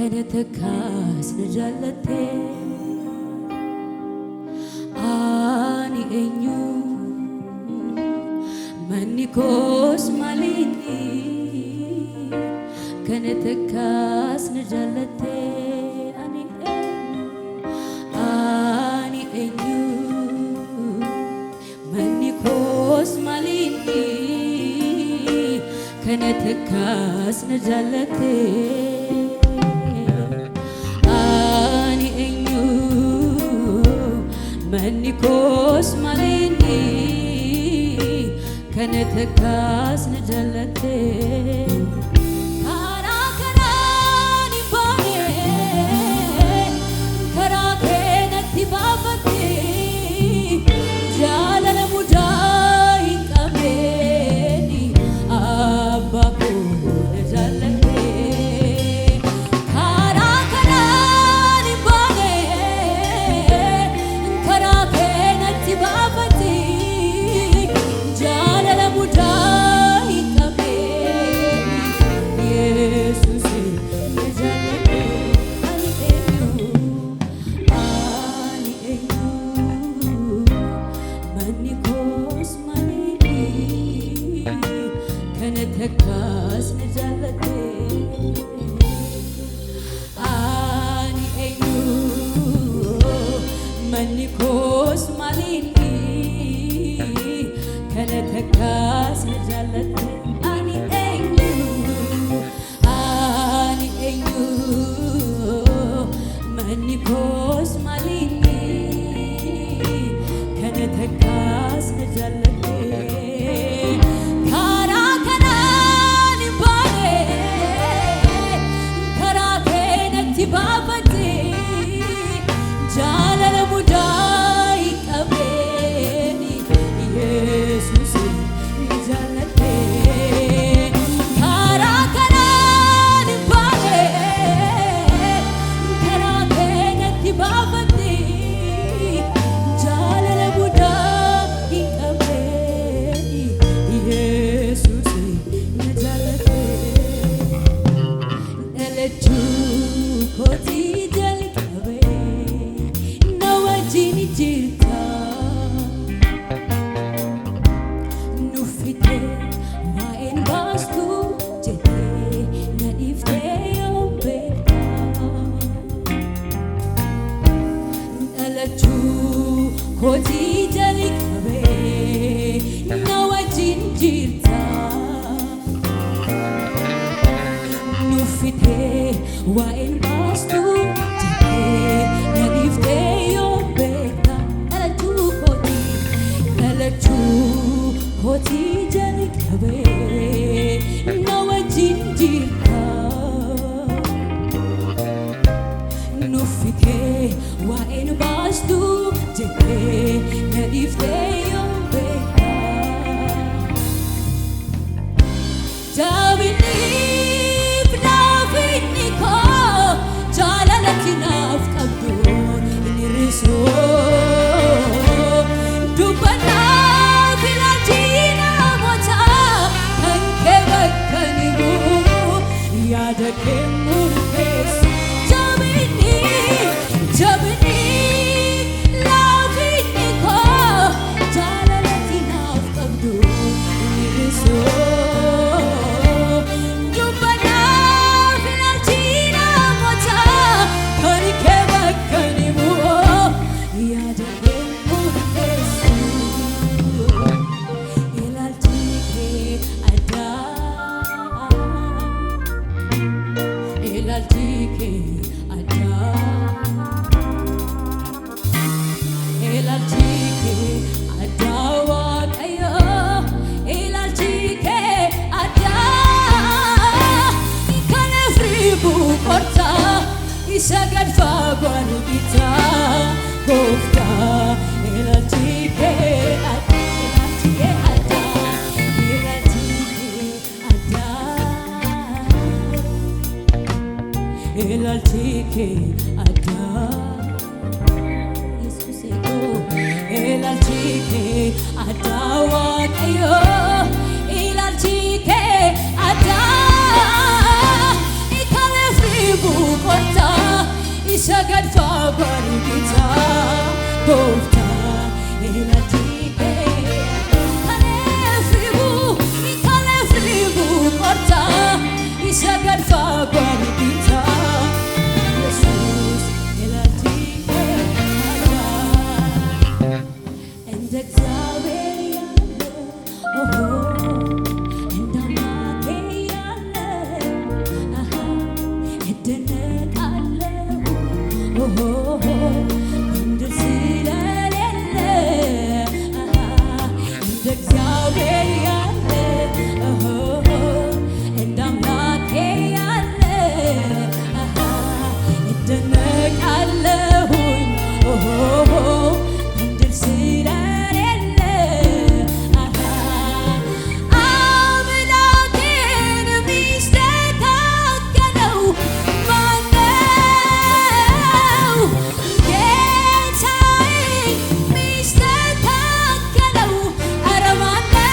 كنتكاس نجلتي أني أنيو مني كوس ماليني كنتكاس نجلتي أني أنيو مني كوس ماليني كنتكاس نجلتي منيكوس ماليني كنتكاس نجلتي كارا كراني باني كرا كنتي بافتي جال المجاي كميني أباكو نجلتي كارا كراني باني بافتي جال المجاي كميني يسوع نجلتي أني أيو منيكوس ماليني كنتكاس نجلتي أني أيو منيكوس ماليني كنتكاس نجلتي أني أيو منيكوس ماليني كنتكاس نجلتي كارا كراني باني كرا كنتي بافتي جال المجاي كميني يسوع نجلتي كارا كراني باني كرا كنتي بافتي جال المجاي كميني يسوع نجلتي نلتو كوتي نواجيني جيرتا نوفيتي وين باستو جتي ناديفتي يوم بيتا نلتو كوتي جالك أبي نواجيني جيرتا نوفيتي وين باستو كوتي جالك أبي نواجين جيرتا نوفيتي وين باشتو جتي ناديفتي يوم بيتا جابني بنافيني كو جالالتي ناف كبدون إني رسول دوبنا Isagad faguan kita kofta elatike ada elatike ada Yesus ego elatike ada wakayo elatike ada ikale fribu ጓርጌታ ጎፍታ ኤላቲኬ ካለፍሪቡ ቆርታ ይሰገድፋ ጓርጌታ ኢየሱስ ኤላቲኬ እንደ እግዚአብሔር ያለ እንደ አምላኬ ያለ እደነቃለሁ ምንድን ስለሌለ እንደ እግዚአብሔር ያለ እንደ አምላኬ ያለ እደነቃለሁኝ ምንድን ስለሌለ አምላኬን የሚስተካከለው ማነው? ጌታዬን የሚስተካከለው ኧረ ማነው?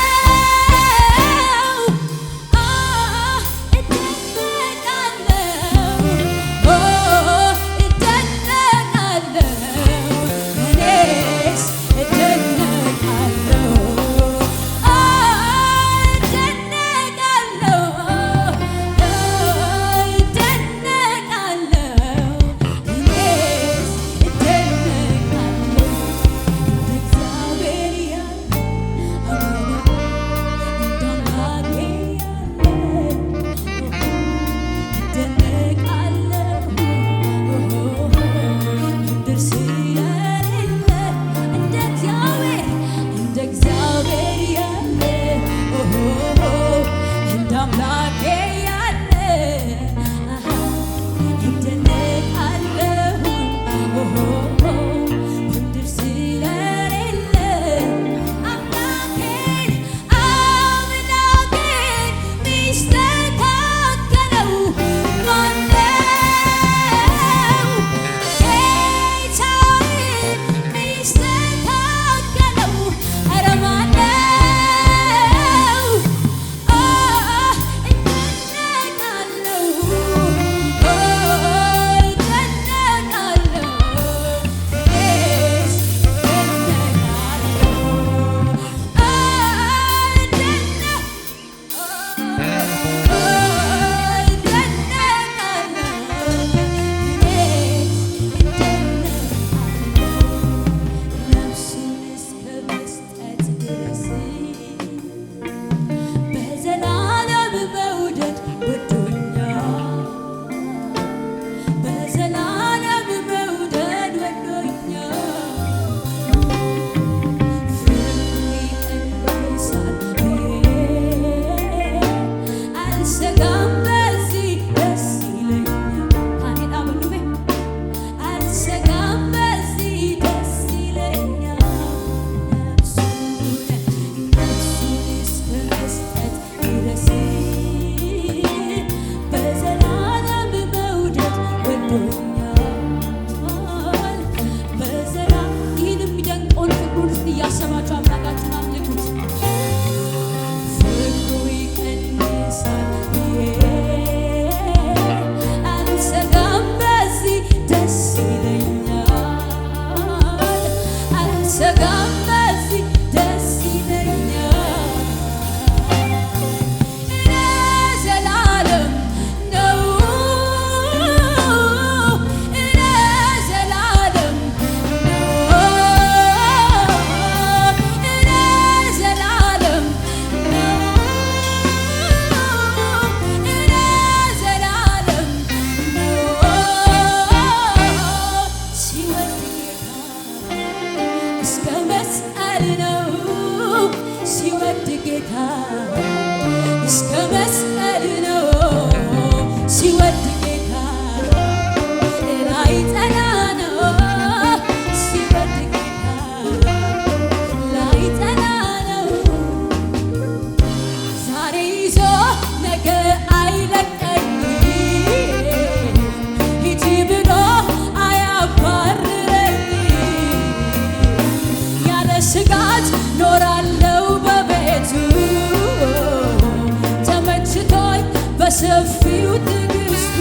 በሰፊው ትዕግስቱ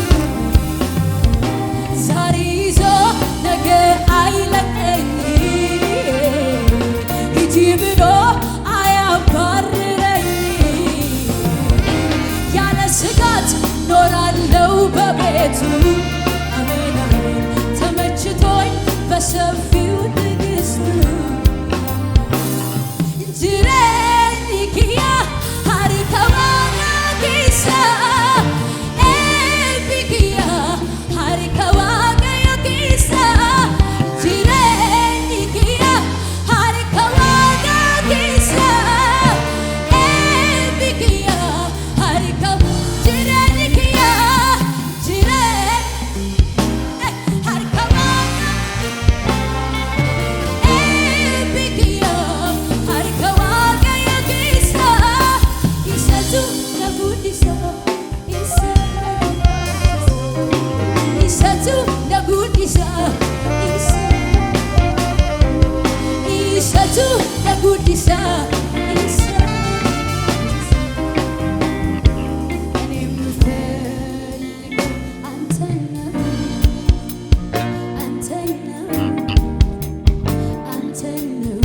ዛሬ ይዞ ነገ ምሕረቱ አሜን አሜን ተመችቶኝ በሰፊው ትዕግስቱ ጅሬኝ ኪያ ሀሪከዋና ኪሳ ኤቢክያ ሀሪከዋቀዮ ኪሳ ጅሬኝ ኪያ ሀሪከዋና ኪሳ ኤቢክያ ሀሪከው ጅሬኝ ኪያ ጅሬ ሀሪከዋና ኤቢክያ ሀሪከዋቀዮ ኪሳ ኢሰቱ ነጉዲሳ ኢሰቱ ነጉዲሳ ኢሰቱ ነጉዲሳ እኔ የምፈልገው አንተን ነው አንተን ነው አንተን ነው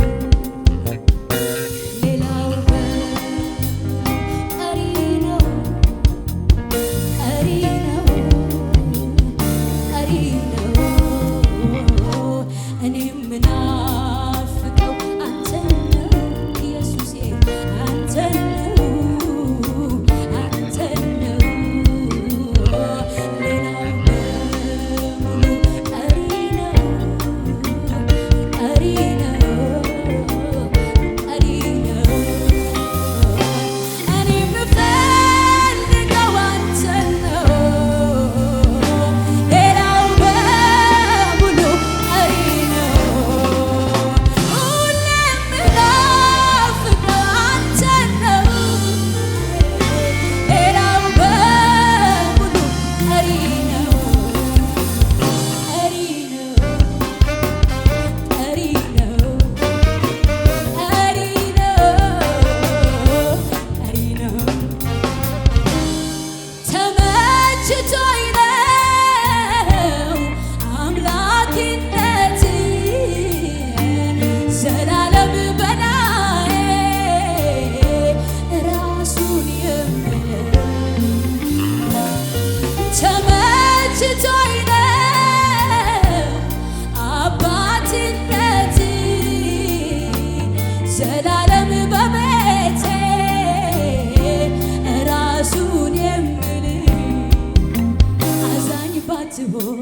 ሌላው ቀሪ ነው ቀሪ ነው ቀሪ ነው እኔ የምናፍቀው አንተን ነው ኢየሱሴ አንተን ነው አንተን ነው ሌላው በሙሉ ቀሪ ነው ቀሪ ነው ቀሪ ነው እኔ የምፈልገው አንተን ነው ሌላው በሙሉ ቀሪ ነው ሁሌ የምናፍቀው አንተን ነው ሌላው በሙሉ ቀሪ ነው ቀሪ ነው ቀሪ ነው ቀሪ ነው ቀሪ ነው ተመችቶኝ ነው አምላክነት ዘላለም በላዬ ራሱን የምለው ተመችቶኝ ነው አባትነት ዘላለም በቤቴ ራሱን የምል አዛኝ ባትሆን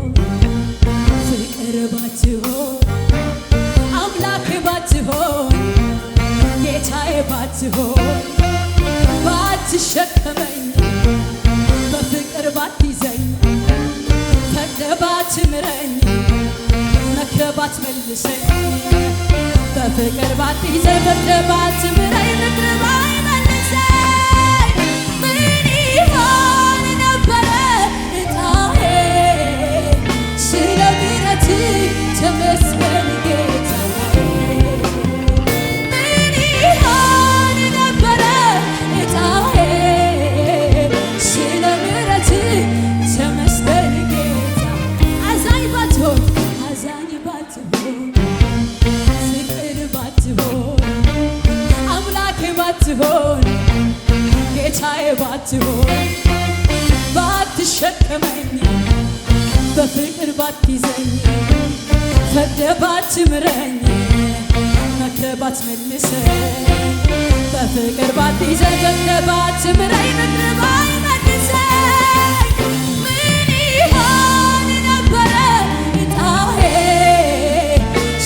ፍቅር ባትሆን አምላክ ባትሆን ጌታዬ ባትሆን ባትሸከመኝ በፍቅር ባትይዘኝ ፈቅደህ ባትምረኝ መክረህ ባትመልሰኝ በፍቅር ባትይዘኝ ፈቅደህ ባትምረኝ መክረህ ባትመልሰኝ ምን ይሆን ነበረ ዕጣዬ ስለ ምሕረትህ ተመስገን ጌታዬ ምን ይሆን ነበረ ዕጣዬ ስለ ምሕረትህ ተመስገን ጌታ አዛኝ ባትሆን ፍቅር ባትሆን አምላኬ ባትሆን ጌታዬ ባትሆን ባትሸከመኝ በፍቅር ባትይዘኝ ፈቅደህ ባትምረኝ መክረህ ባትመልሰኝ በፍቅር ባትይዘኝ ፈቅደህ ባትምረኝ መክረህ ባትመልሰኝ ምን ይሆን ነበረ ዕጣዬ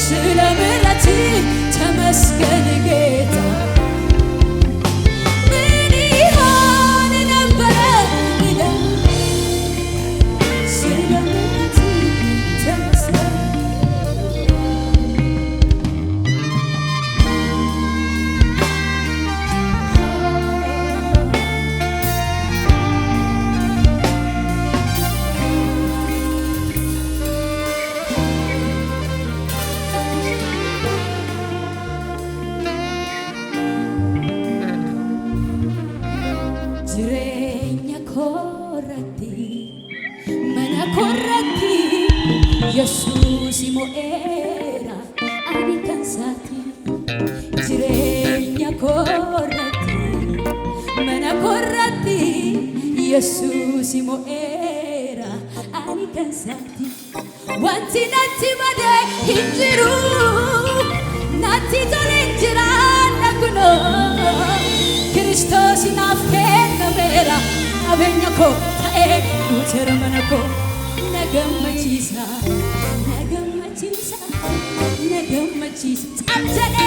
ስለ ምሕረትህ ተመስገን ጌታ ምን ይሆን ነበረ ስለ ምሕረትህ ተመስገን jireenya korratti mana korratti Yesuus mo'eera ani kan isaati jireenya korratti mana korratti Yesuus mo'eera kansati wanti natti bade hinjiru natti tole jira nakuno Kristos naaf kennameera abenya ko ta'e utera manako nagammachiisa nagammachiisa nagammachiisa